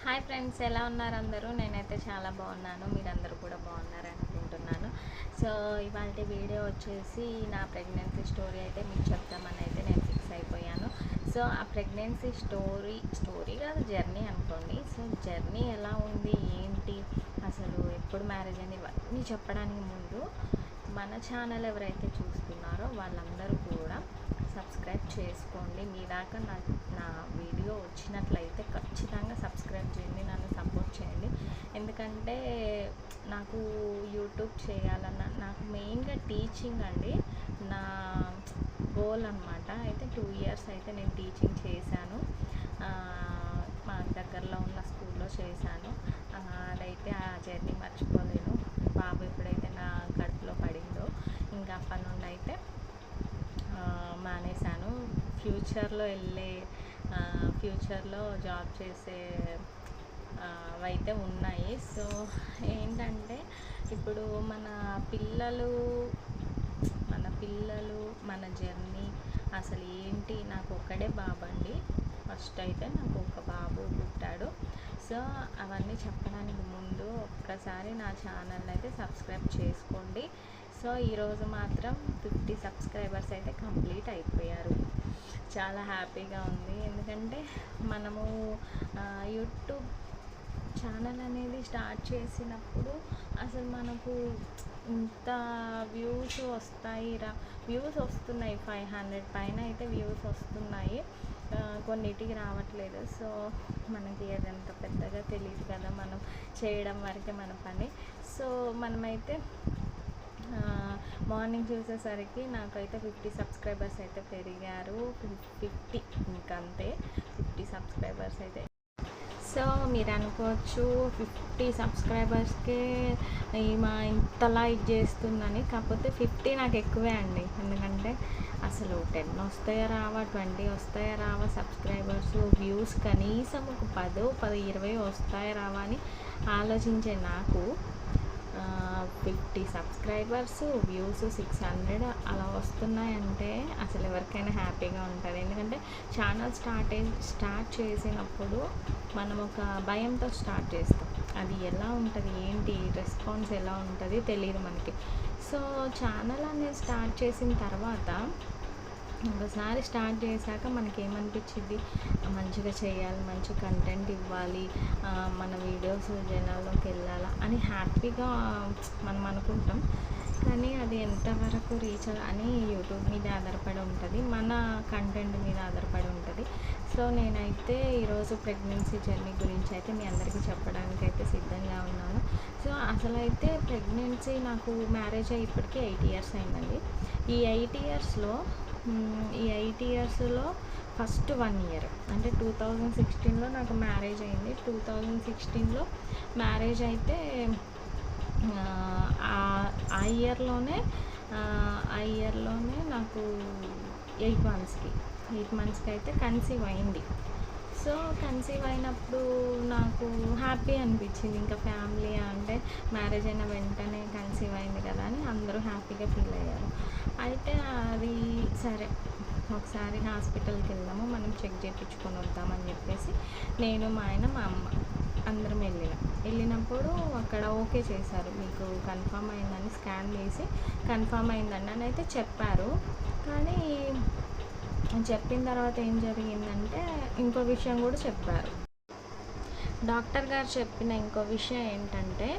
Hi friends, ఎలా ఉన్నారు అందరూ? నేనైతే చాలా బాగున్నాను. మీరందరూ కూడా బాగున్నారని అనుకుంటున్నాను. సో ఇవాళ వీడియో వచ్చేసి నా ప్రెగ్నెన్సీ స్టోరీ అయితే మీకు చెప్తామని అయితే నేను ఫిక్స్ అయిపోయాను. సో ఆ ప్రెగ్నెన్సీ స్టోరీ కాదు, జర్నీ అనుకోండి. సో జర్నీ ఎలా ఉంది, ఏంటి, అసలు ఎప్పుడు మ్యారేజ్ అయింది, ఇవన్నీ చెప్పడానికి ముందు మన ఛానల్ ఎవరైతే చూస్తున్నారో వాళ్ళందరూ కూడా సబ్స్క్రైబ్ చేసుకోండి. మీ దాకా నా వీడియో వచ్చినట్లయితే ఖచ్చితంగా సబ్స్క్రైబ్ చేయండి, నన్ను సపోర్ట్ చేయండి. ఎందుకంటే నాకు యూట్యూబ్ చేయాలన్న, నాకు మెయిన్గా టీచింగ్ అండి నా గోల్ అనమాట. అయితే 2 ఇయర్స్ అయితే నేను టీచింగ్ చేశాను. మా దగ్గరలో ఉన్న స్కూల్లో చేశాను. అదైతే ఆ జర్నీ మర్చిపోలేను. బాబు ఎప్పుడైతే నా కడుపులో పడిందో ఇంకా అప్పటి నుండి అయితే మానేశాను. ఫ్యూచర్లో జాబ్ చేసే అయితే ఉన్నాయి. సో ఏంటంటే ఇప్పుడు మన పిల్లలు మన జర్నీ అసలు ఏంటి. నాకు ఒక్కడే బాబు అండి. ఫస్ట్ అయితే నాకు ఒక బాబు పుట్టాడు. సో అవన్నీ చెప్పడానికి ముందు ఒక్కసారి నా ఛానల్ అయితే సబ్స్క్రైబ్ చేసుకోండి. సో ఈరోజు మాత్రం 50 సబ్స్క్రైబర్స్ అయితే కంప్లీట్ అయిపోయారు. చాలా హ్యాపీగా ఉంది. ఎందుకంటే మనము యూట్యూబ్ ఛానల్ అనేది స్టార్ట్ చేసినప్పుడు అసలు మనకు ఇంత వ్యూస్ వస్తున్నాయి. 500 పైన అయితే వ్యూస్ వస్తున్నాయి. కొన్నిటికి రావట్లేదు. సో మనకి అదంత పెద్దగా తెలియదు కదా, మనం చేయడం వరకే మన పని. సో మనమైతే మార్నింగ్ చూసేసరికి నాకైతే 50 సబ్స్క్రైబర్స్ అయితే పెరిగారు. 50 ఇంకంతే, 50 సబ్స్క్రైబర్స్ అయితే. సో మీరు అనుకోవచ్చు 50 సబ్స్క్రైబర్స్కే మా ఇంతలా ఇది చేస్తుందని. కాకపోతే 50 నాకు ఎక్కువే అండి. ఎందుకంటే అసలు 10 వస్తాయా రావా, 20 వస్తాయా రావా సబ్స్క్రైబర్స్, వ్యూస్ కనీసం ఒక 10, 20 వస్తాయా రావా అని ఆలోచించే నాకు 50 సబ్స్క్రైబర్స్, వ్యూస్ 600 అలా వస్తున్నాయంటే అసలు ఎవరికైనా హ్యాపీగా ఉంటుంది. ఎందుకంటే ఛానల్ స్టార్ట్ చేసినప్పుడు మనం ఒక భయంతో స్టార్ట్ చేస్తాం. అది ఎలా ఉంటుంది, ఏంటి రెస్పాన్స్ ఎలా ఉంటుంది తెలియదు మనకి. సో ఛానల్ అనేది స్టార్ట్ చేసిన తర్వాత ఒకసారి స్టార్ట్ చేశాక మనకేమనిపించింది, మంచిగా చేయాలి, మంచి కంటెంట్ ఇవ్వాలి, మన వీడియోస్ జనాల్లోకి వెళ్ళాలా అని హ్యాపీగా మనం అనుకుంటాం. కానీ అది ఎంతవరకు రీచ్ అని యూట్యూబ్ మీద ఆధారపడి ఉంటుంది, మన కంటెంట్ మీద ఆధారపడి ఉంటుంది. సో నేనైతే ఈరోజు ప్రెగ్నెన్సీ జర్నీ గురించి అయితే మీ అందరికీ చెప్పడానికి అయితే సిద్ధంగా ఉన్నాను. సో అసలు అయితే ప్రెగ్నెన్సీ నాకు మ్యారేజ్ అయ్యి ఇప్పటికీ 8 ఇయర్స్ అయిందండి. ఈ 8 ఇయర్స్లో ఫస్ట్ 1 ఇయర్ అంటే 2016లో నాకు మ్యారేజ్ అయింది. 2016లో మ్యారేజ్ అయితే ఆ ఇయర్లోనే నాకు 8 మంత్స్కి అయితే కన్సీవ్ అయింది. సో కన్సీవ్ అయినప్పుడు నాకు హ్యాపీ అనిపించింది. ఇంకా ఫ్యామిలీ అంటే మ్యారేజ్ అయిన వెంటనే కన్సీవ్ అయింది కదా అని అందరూ హ్యాపీగా ఫీల్ అయ్యారు. అయితే అది సరే, ఒకసారి హాస్పిటల్కి వెళ్దాము, మనం చెక్ చేయించుకొని వద్దామని చెప్పేసి నేను, మా ఆయన, మా అమ్మ అందరం వెళ్ళినప్పుడు అక్కడ ఓకే చేశారు. మీకు కన్ఫామ్ అయిందని స్కాన్ చేసి కన్ఫామ్ అయిందండి అని అయితే చెప్పారు. కానీ చెప్పిన తర్వాత ఏం జరిగిందంటే ఇంకో విషయం కూడా చెప్పారు. డాక్టర్ గారు చెప్పిన ఇంకో విషయం ఏంటంటే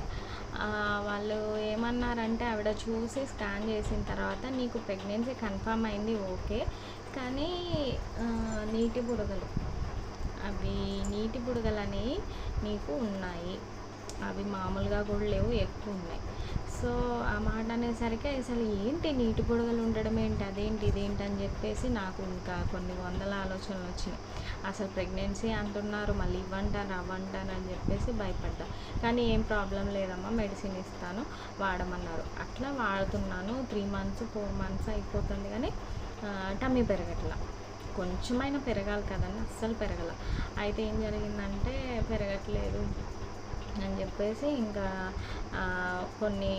వాళ్ళు ఏమన్నారంటే, ఆవిడ చూసి స్కాన్ చేసిన తర్వాత నీకు ప్రెగ్నెన్సీ కన్ఫామ్ అయింది ఓకే, కానీ నీటి బుడగలని నీకు ఉన్నాయి, అవి మామూలుగా కూడా లేవు, ఎక్కువ ఉన్నాయి. సో ఆ మాట అనేసరికి అసలు ఏంటి నీటి బుడగలు ఉండడం ఏంటి, ఇదేంటి అని చెప్పేసి నాకు ఇంకా కొన్ని వందల ఆలోచనలు వచ్చినాయి. అసలు ప్రెగ్నెన్సీ అంటున్నారు, మళ్ళీ ఇవ్వంటారు అవ్వంటారు అని చెప్పేసి భయపడ్డా. కానీ ఏం ప్రాబ్లం లేదమ్మా, మెడిసిన్ ఇస్తాను వాడమన్నారు. అట్లా వాడుతున్నాను. 3 మంత్స్ 4 మంత్స్ అయిపోతుంది కానీ టమ్మీ పెరగట్లా. కొంచెమైనా పెరగాలి కదండి, అస్సలు పెరగల. అయితే ఏం జరిగిందంటే పెరగట్లేదు అని చెప్పేసి ఇంకా కొన్ని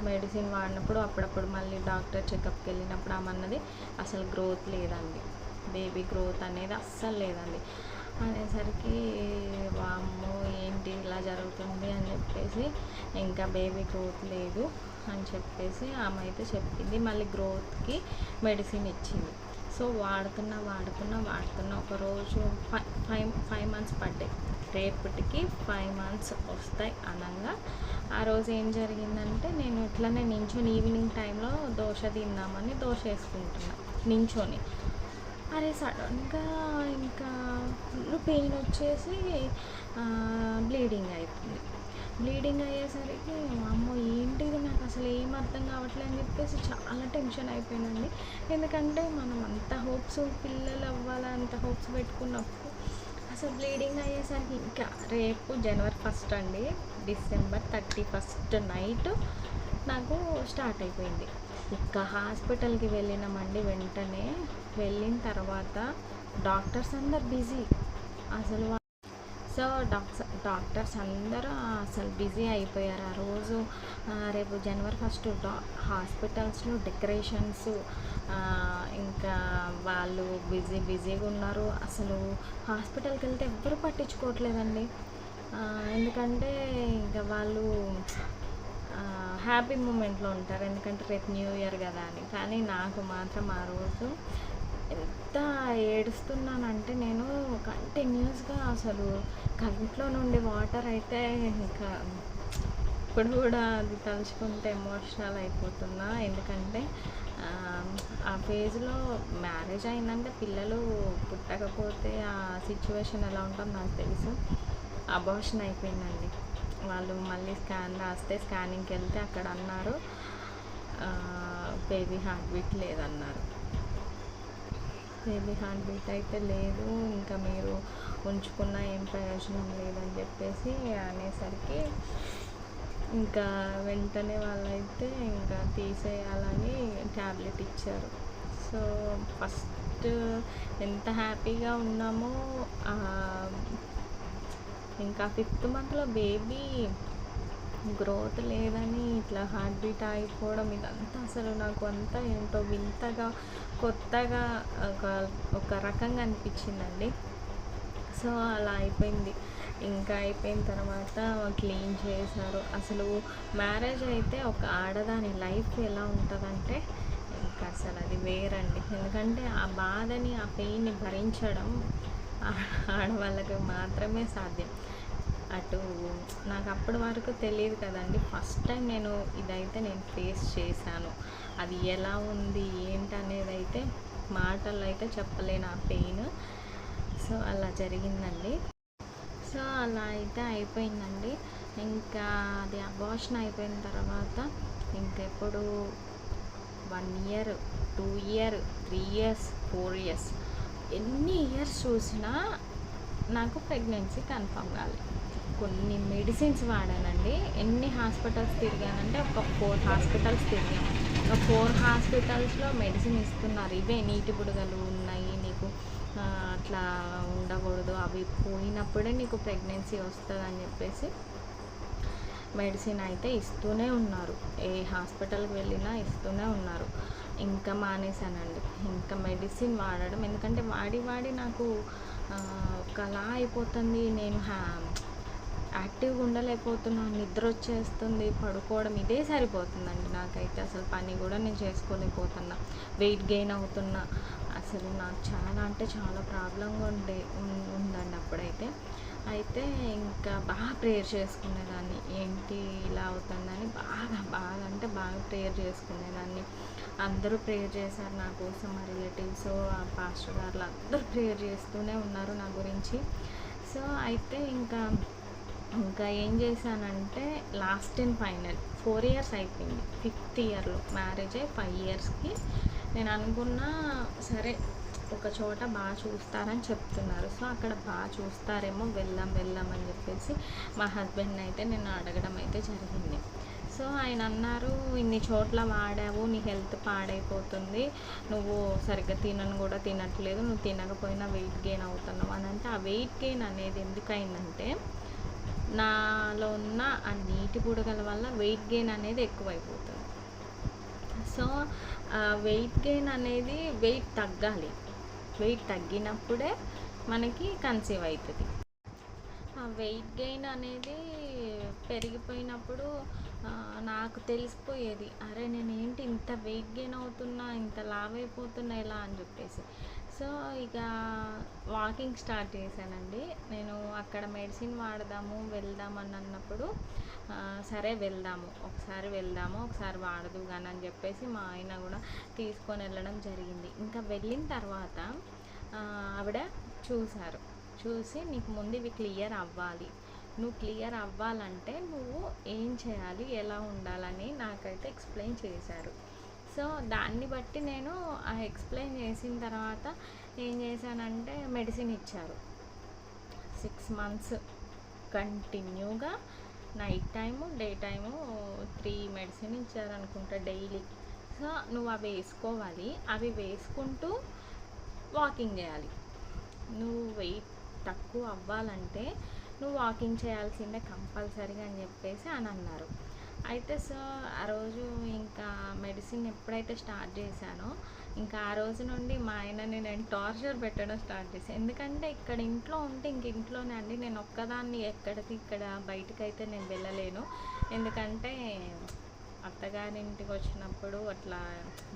మెడిసిన్ వాడినప్పుడు అప్పుడప్పుడు మళ్ళీ డాక్టర్ చెకప్కి వెళ్ళినప్పుడు ఆమెన్నది అసలు గ్రోత్ లేదండి, బేబీ గ్రోత్ అనేది అస్సలు లేదండి. అనేసరికి వామ్మో ఏంటి ఇలా జరుగుతుంది అని చెప్పేసి, ఇంకా బేబీ గ్రోత్ లేదు అని చెప్పేసి ఆమె అయితే చెప్పింది. మళ్ళీ గ్రోత్కి మెడిసిన్ ఇచ్చింది. సో వాడుతున్నా ఒకరోజు ఫైవ్ మంత్స్ పడ్డాయి. రేపటికి 5 మంత్స్ వస్తాయి అనగా ఆ రోజు ఏం జరిగిందంటే, నేను ఇట్లనే నించొని ఈవినింగ్ టైంలో దోశ తిందామని దోశ వేసుకుంటున్నా నించొని. అరే సడన్గా ఇంకా ఫుల్ పెయిన్ వచ్చేసి బ్లీడింగ్ అవుతుంది. బ్లీడింగ్ అయ్యేసరికి అమ్మో ఏంటిది, నాకు అసలు ఏం అర్థం కావట్లేదు అని చెప్పేసి చాలా టెన్షన్ అయిపోయినండి. ఎందుకంటే మనం అంత హోప్స్, పిల్లలు అవ్వాలా అంత హోప్స్ పెట్టుకున్నప్పుడు అసలు బ్లీడింగ్ అయ్యేసరికి ఇంకా రేపు January 1 అండి, December 31 నైట్ నాకు స్టార్ట్ అయిపోయింది. ఇంకా హాస్పిటల్కి వెళ్ళినామండి. వెంటనే వెళ్ళిన తర్వాత డాక్టర్స్ అందరు బిజీ అసలు. సో డాక్టర్స్ అందరూ అసలు బిజీ అయిపోయారు ఆ రోజు. రేపు January 1 హాస్పిటల్స్లో డెకరేషన్స్, ఇంకా వాళ్ళు బిజీగా ఉన్నారు. అసలు హాస్పిటల్కి వెళ్తే ఎవ్వరు పట్టించుకోవట్లేదండి. ఎందుకంటే ఇంకా వాళ్ళు హ్యాపీ మూమెంట్లో ఉంటారు, ఎందుకంటే రేపు న్యూ ఇయర్ కదా అని. కానీ నాకు మాత్రం ఆ రోజు ఎంత ఏడుస్తున్నానంటే, నేను కంటిన్యూస్గా అసలు కంట్లో నుండి వాటర్ అయితే ఇంకా ఇప్పుడు కూడా అది తలుచుకుంటే ఎమోషనల్ అయిపోతున్నా. ఎందుకంటే ఆ ఫేజ్లో మ్యారేజ్ అయిందంటే పిల్లలు పుట్టకపోతే ఆ సిచ్యువేషన్ ఎలా ఉంటుందో నాకు తెలుసు. అబార్షన్ అయిపోయిందండి. వాళ్ళు మళ్ళీ స్కాన్ రాస్తే స్కానింగ్కి వెళ్తే అక్కడ అన్నారు బేబీ హార్ట్ బీట్ లేదన్నారు. బేబీ హార్ట్ బీట్ అయితే లేదు, ఇంకా మీరు ఉంచుకున్న ఏం ప్రయోజనం లేదని చెప్పేసి అనేసరికి ఇంకా వెంటనే వాళ్ళైతే ఇంకా తీసేయాలని ట్యాబ్లెట్ ఇచ్చారు. సో ఫస్ట్ ఎంత హ్యాపీగా ఉన్నామో, ఇంకా 5th మంత్లో బేబీ గ్రోత్ లేదని ఇట్లా హార్ట్ బీట్ ఆగిపోవడం, ఇదంతా అసలు నాకు అంతా ఏంటో వింతగా కొత్తగా ఒక రకంగా అనిపించిందండి. సో అలా అయిపోయింది. ఇంకా అయిపోయిన తర్వాత క్లీన్ చేశారు. అసలు మ్యారేజ్ అయితే ఒక ఆడదాని లైఫ్ ఎలా ఉంటుందంటే ఇంకా అసలు అది వేరండి. ఎందుకంటే ఆ బాధని, ఆ పెయిన్ని భరించడం ఆడవాళ్ళకి మాత్రమే సాధ్యం. అటు నాకు అప్పటి వరకు తెలియదు కదండి. ఫస్ట్ టైం ఇదైతే నేను ఫేస్ చేశాను. అది ఎలా ఉంది ఏంటనేది అయితే మాటల్లో అయితే చెప్పలేను ఆ పెయిన్. సో అలా జరిగిందండి. సో అలా అయితే అయిపోయిందండి. ఇంకా అది అబార్షన్ అయిపోయిన తర్వాత ఇంకెప్పుడు 1 year 2 year 3 years 4 years ఎన్ని ఇయర్స్ చూసినా నాకు ప్రెగ్నెన్సీ కన్ఫర్మ్ కాలేదు. కొన్ని మెడిసిన్స్ వాడానండి. ఎన్ని హాస్పిటల్స్ తిరిగానంటే ఒక 4 హాస్పిటల్స్ తిరిగాను. ఒక 4 హాస్పిటల్స్లో మెడిసిన్ ఇస్తున్నారు, ఇవే నీటి బుడగలు ఉన్నాయి, నీకు అట్లా ఉండకూడదు, అవి పోయినప్పుడే నీకు ప్రెగ్నెన్సీ వస్తుంది అని చెప్పేసి మెడిసిన్ అయితే ఇస్తూనే ఉన్నారు. ఏ హాస్పిటల్కి వెళ్ళినా ఇస్తూనే ఉన్నారు. ఇంకా మానేశానండి ఇంకా మెడిసిన్ వాడడం. ఎందుకంటే వాడి నాకు ఒకలా అయిపోతుంది. నేను యాక్టివ్గా ఉండలేకపోతున్నాను, నిద్ర వచ్చేస్తుంది, పడుకోవడం ఇదే సరిపోతుందండి నాకైతే. అసలు పని కూడా నేను చేసుకోలేకపోతున్నా, వెయిట్ గెయిన్ అవుతున్నా. అసలు నాకు చాలా అంటే చాలా ప్రాబ్లంగా ఉందండి అప్పుడైతే. అయితే ఇంకా బాగా ప్రేయర్ చేసుకునేదాన్ని, ఏంటి ఇలా అవుతుందని బాగా అంటే బాగా ప్రేయర్ చేసుకునేదాన్ని. అందరూ ప్రేయర్ చేశారు నా కోసం, మా రిలేటివ్స్, పాస్టర్ గారు అందరూ ప్రేయర్ చేస్తూనే ఉన్నారు నా గురించి. సో అయితే ఇంకా ఏం చేశానంటే లాస్ట్ అండ్ ఫైనల్ 4 years అయిపోయింది. 5th yearలో మ్యారేజ్ అయ్యి 5 yearsకి నేను అనుకున్నా సరే ఒక చోట బాగా చూస్తారని చెప్తున్నారు. సో అక్కడ బాగా చూస్తారేమో, వెళ్దాం అని చెప్పేసి మా హస్బెండ్ని అయితే నేను అడగడం అయితే జరిగింది. సో ఆయన అన్నారు, ఇన్ని చోట్ల వాడావు, నీ హెల్త్ పాడైపోతుంది, నువ్వు సరిగ్గా కూడా తినట్లేదు, నువ్వు తినకపోయినా వెయిట్ గెయిన్ అవుతున్నావు అని. అంటే ఆ వెయిట్ గెయిన్ అనేది ఎందుకైందంటే నాలో ఉన్న ఆ నీటి బుడగల వల్ల వెయిట్ గెయిన్ అనేది ఎక్కువైపోతుంది. సో వెయిట్ గెయిన్ అనేది వెయిట్ తగ్గాలి, వెయిట్ తగ్గినప్పుడే మనకి కన్సీవ్ అవుతుంది. ఆ వెయిట్ గెయిన్ అనేది పెరిగిపోయినప్పుడు నాకు తెలిసిపోయేది, అరే నేనేంటి ఇంత వెయిట్ గెయిన్ అవుతున్నా, ఇంత లావ్ అయిపోతున్నా ఎలా అని చెప్పేసి. సో ఇక వాకింగ్ స్టార్ట్ చేశానండి. నేను అక్కడ మెడిసిన్ వాడదాము వెళ్దామని అన్నప్పుడు సరే వెళ్దాము ఒకసారి వాడదు కానీ అని చెప్పేసి మా ఆయన కూడా తీసుకొని వెళ్ళడం జరిగింది. ఇంకా వెళ్ళిన తర్వాత ఆవిడ చూసి నీకు ముందు ఇవి క్లియర్ అవ్వాలి, నువ్వు క్లియర్ అవ్వాలంటే నువ్వు ఏం చేయాలి, ఎలా ఉండాలని నాకైతే ఎక్స్ప్లెయిన్ చేశారు. సో దాన్ని బట్టి నేను ఆ ఎక్స్ప్లెయిన్ చేసిన తర్వాత ఏం చేశానంటే మెడిసిన్ ఇచ్చారు. 6 months కంటిన్యూగా night time day time 3 medicine ఇచ్చారనుకుంటా డైలీ. సో నువ్వు అవి వేసుకోవాలి, అవి వేసుకుంటూ వాకింగ్ చేయాలి. నువ్వు వెయిట్ తక్కువ అవ్వాలంటే నువ్వు వాకింగ్ చేయాల్సిందే కంపల్సరీగా అని చెప్పేసి అని అన్నారు. అయితే సో ఆ రోజు ఇంకా మెడిసిన్ ఎప్పుడైతే స్టార్ట్ చేశానో ఇంకా ఆ రోజు నుండి మా ఆయనని నేను టార్చర్ పెట్టడం స్టార్ట్ చేశాను. ఎందుకంటే ఇక్కడ ఇంట్లో ఉంటే ఇంక ఇంట్లోనే అండి, నేను ఒక్కదాన్ని ఇక్కడ బయటకైతే నేను వెళ్ళలేను. ఎందుకంటే అత్తగారింటికి వచ్చినప్పుడు అట్లా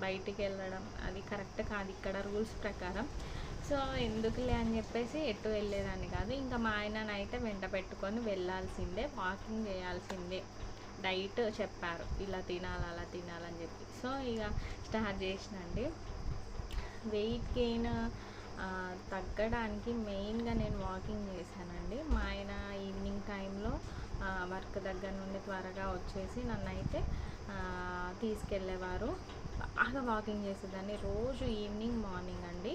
బయటికి వెళ్ళడం అది కరెక్ట్ కాదు ఇక్కడ రూల్స్ ప్రకారం. సో ఎందుకులే అని చెప్పేసి ఎటు వెళ్ళేదాన్ని కాదు. ఇంకా మా ఆయననైతే వెంట పెట్టుకొని వెళ్ళాల్సిందే, వాకింగ్ చేయాల్సిందే. డైట్ చెప్పారు, ఇలా తినాలి అలా తినాలని చెప్పి. సో ఇక స్టార్ట్ చేసినండి. వెయిట్ గెయిన్ తగ్గడానికి మెయిన్గా నేను వాకింగ్ చేశానండి. మా ఆయన ఈవినింగ్ టైంలో వర్క్ దగ్గర నుండి త్వరగా వచ్చేసి నన్ను అయితే తీసుకెళ్ళేవారు. బాగా వాకింగ్ చేసేదాన్ని రోజు ఈవినింగ్ మార్నింగ్ అండి.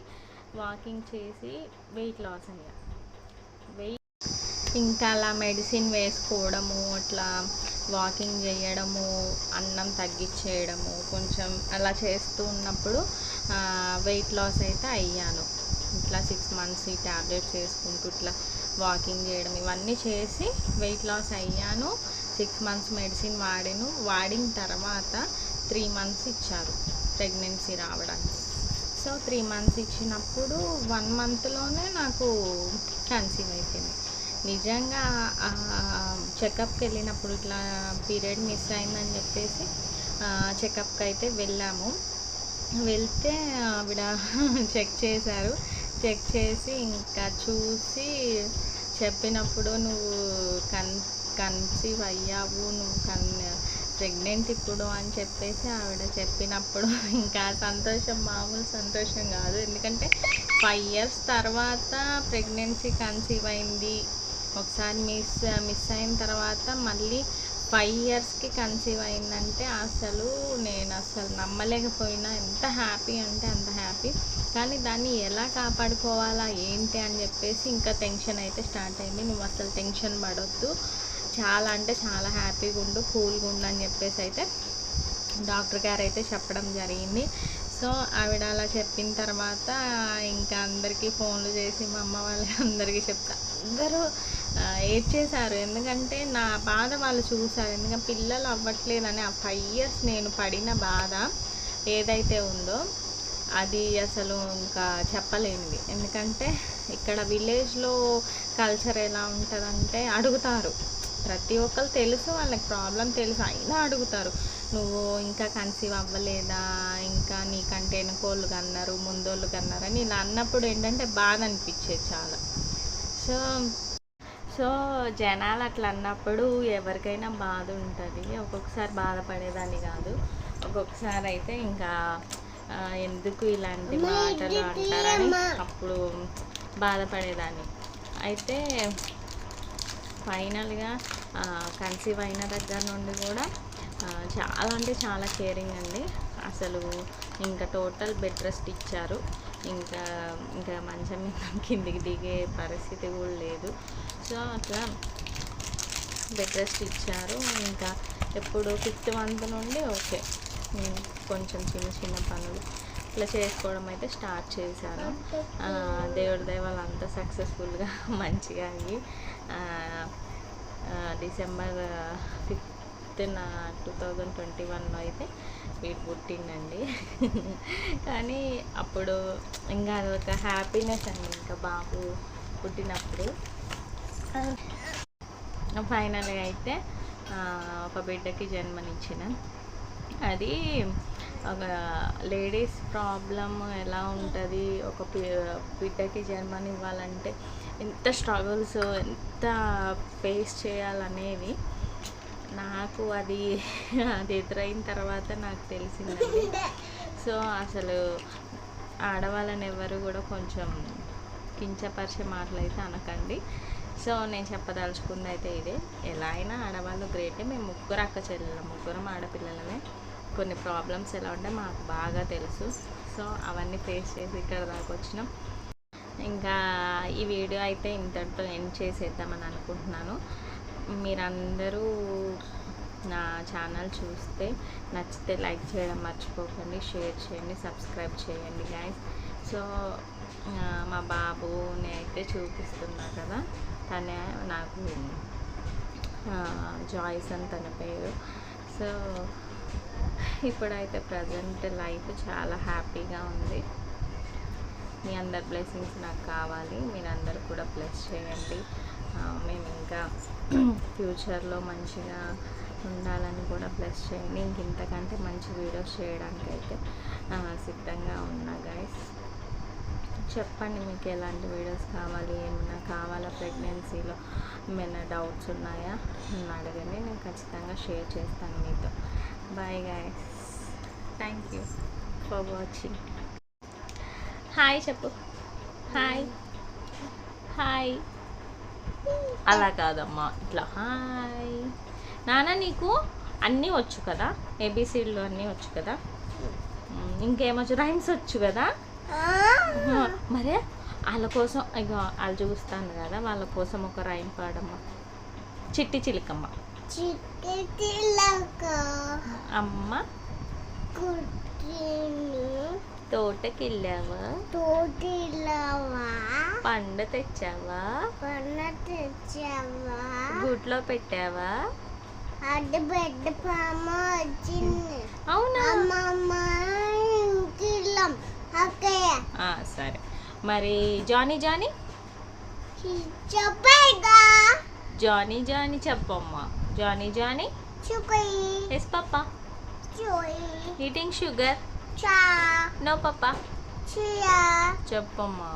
వాకింగ్ చేసి వెయిట్ లాస్ అయ్యా. ఇంకా అలా మెడిసిన్ వేసుకోవడము, అట్లా వాకింగ్ చేయడము, అన్నం తగ్గించేయడము కొంచెం అలా చేస్తూ ఉన్నప్పుడు వెయిట్ లాస్ అయితే అయ్యాను. ఇట్లా 6 months ఈ ట్యాబ్లెట్స్ వేసుకుంటూ ఇట్లా వాకింగ్ చేయడం ఇవన్నీ చేసి వెయిట్ లాస్ అయ్యాను. 6 months మెడిసిన్ వాడిన తర్వాత 3 months ఇచ్చారు ప్రెగ్నెన్సీ రావడానికి. సో 3 months ఇచ్చినప్పుడు 1 monthలోనే నాకు కన్సీవ్ అయిపోయింది. నిజంగా చెకప్కి వెళ్ళినప్పుడు ఇట్లా పీరియడ్ మిస్ అయిందని చెప్పేసి చెకప్కి అయితే వెళ్ళాము. వెళ్తే ఆవిడ చెక్ చేశారు. చెక్ చేసి ఇంకా చూసి చెప్పినప్పుడు నువ్వు కన్సీవ్ అయ్యావు, నువ్వు ప్రెగ్నెంట్ ఇప్పుడు అని చెప్పేసి ఆవిడ చెప్పినప్పుడు ఇంకా సంతోషం మామూలు సంతోషం కాదు. ఎందుకంటే 5 years తర్వాత ప్రెగ్నెన్సీ కన్సీవ్ అయింది. ఒకసారి మిస్ అయిన తర్వాత మళ్ళీ 5 yearsకి కన్సీవ్ అయిందంటే నేను అసలు నమ్మలేకపోయినా. ఎంత హ్యాపీ అంటే అంత హ్యాపీ. కానీ దాన్ని ఎలా కాపాడుకోవాలా ఏంటి అని చెప్పేసి ఇంకా టెన్షన్ అయితే స్టార్ట్ అయింది. నువ్వు అసలు టెన్షన్ పడొద్దు, చాలా అంటే చాలా హ్యాపీగా ఉండు, కూల్గా ఉండు అని చెప్పేసి అయితే డాక్టర్ గారు అయితే చెప్పడం జరిగింది. సో ఆవిడ అలా చెప్పిన తర్వాత ఇంకా అందరికీ ఫోన్లు చేసి మా అమ్మ వాళ్ళకి అందరికీ చెప్తా. అందరూ ఏడ్చేశారు. ఎందుకంటే నా బాధ వాళ్ళు చూశారు. ఎందుకంటే పిల్లలు అవ్వట్లేదని ఆ 5 years నేను పడిన బాధ ఏదైతే ఉందో అది అసలు ఇంకా చెప్పలేనిది. ఎందుకంటే ఇక్కడ విలేజ్లో కల్చర్ ఎలా ఉంటుందంటే అడుగుతారు, ప్రతి ఒక్కరు తెలుసు, వాళ్ళకి ప్రాబ్లం తెలుసు, అయినా అడుగుతారు, నువ్వు ఇంకా కన్సీవ్ అవ్వలేదా, ఇంకా నీకంటే వెనుకోళ్ళు కన్నారు ముందోళ్ళు కన్నారని ఇలా అన్నప్పుడు ఏంటంటే బాధ అనిపించేది చాలా. సో జనాలు అట్లా అన్నప్పుడు ఎవరికైనా బాధ ఉంటుంది. ఒక్కొక్కసారి బాధపడేదాన్ని కాదు, ఒక్కొక్కసారి అయితే ఇంకా ఎందుకు ఇలాంటి మాటలు అంటారని అప్పుడు బాధపడేదాన్ని. అయితే ఫైనల్గా కన్సీవ్ అయిన దగ్గర నుండి కూడా చాలా అంటే చాలా కేరింగ్ అండి. అసలు ఇంకా టోటల్ బెడ్ రెస్ట్ ఇచ్చారు. ఇంకా మంచం మీద కిందికి దిగే పరిస్థితి కూడా లేదు. సో అట్లా బెడ్ రెస్ట్ ఇచ్చారు. ఇంకా ఎప్పుడు 5th month నుండి ఓకే కొంచెం చిన్న చిన్న పనులు ఇట్లా చేసుకోవడం అయితే స్టార్ట్ చేశాను. దేవుడి దయ వల్ల అంతా సక్సెస్ఫుల్గా మంచిగా అయ్యి December నా 2021లో అయితే వీడు పుట్టిండండి. కానీ అప్పుడు ఇంకా అదొక హ్యాపీనెస్ అండి, ఇంకా బాబు పుట్టినప్పుడు. ఫైనల్గా అయితే ఒక బిడ్డకి జన్మనిచ్చిన. అది ఒక లేడీస్ ప్రాబ్లం ఎలా ఉంటుంది, ఒక బిడ్డకి జన్మనివ్వాలంటే ఎంత స్ట్రగుల్స్, ఎంత ఫేస్ చేయాలనేది నాకు అది ఎదురైన తర్వాత నాకు తెలిసిందండి. సో అసలు ఆడవాళ్ళని ఎవరు కూడా కొంచెం కించపరిచే మాటలు అయితే అనకండి. సో నేను చెప్పదలుచుకుంది అయితే ఇదే. ఎలా అయినా ఆడవాళ్ళు గ్రేటే. మేము ముగ్గురు అక్క చెల్లెలు, ముగ్గురం ఆడపిల్లలమే. కొన్ని ప్రాబ్లమ్స్ ఎలా ఉంటే మాకు బాగా తెలుసు. సో అవన్నీ ఫేస్ చేసి ఇక్కడ దాకా వచ్చినాం. ఇంకా ఈ వీడియో అయితే ఇంతటితో ఎండ్ చేసేద్దామని అనుకుంటున్నాను. మీరందరూ నా ఛానల్ చూస్తే నచ్చితే లైక్ చేయడం మర్చిపోకండి, షేర్ చేయండి, సబ్స్క్రైబ్ చేయండి గైస్. సో మా బాబుని అయితే చూపిస్తున్నా కదా, తనే నాకు జాయ్స్ అని తన పేరు. సో ఇప్పుడైతే ప్రజెంట్ లైఫ్ చాలా హ్యాపీగా ఉంది. మీ అందరి బ్లెస్సింగ్స్ నాకు కావాలి, మీరందరూ కూడా బ్లెస్ చేయండి. మేము ఇంకా ఫ్యూచర్లో మంచిగా ఉండాలని కూడా బ్లెస్ చేయండి. ఇంతకంటే మంచి వీడియోస్ చేయడానికి అయితే సిద్ధంగా ఉన్నా గైస్. చెప్పండి మీకు ఎలాంటి వీడియోస్ కావాలి, ఏమైనా కావాలా, ప్రెగ్నెన్సీలో ఏమైనా డౌట్స్ ఉన్నాయా నన్ను అడగండి, నేను ఖచ్చితంగా షేర్ చేస్తాను మీతో. Bye guys, thank you for watching. Hi చెప్పు, హాయ్ హాయ్. అలా కాదమ్మా, ఇట్లా హాయ్. నాన్న నీకు అన్నీ వచ్చు కదా, ఏబిసిడ్లు అన్నీ వచ్చు కదా, ఇంకేమొచ్చు, రైమ్స్ వచ్చు కదా. మరి వాళ్ళ కోసం ఇక వాళ్ళు చూస్తాను కదా, వాళ్ళ కోసం ఒక రైమ్ పాడమ్మా. చిట్టి చిలుకమ్మ అమ్మ తోటకెళ్ళావా, పండు తెచ్చావా, గుట్లో పెట్టావా, అవునా? సరే మరి జానీ జానీ జానీ జానీ చెప్పమ్మా. Johnny Johnny yes papa eating sugar, no papa చెప్పమ్మా.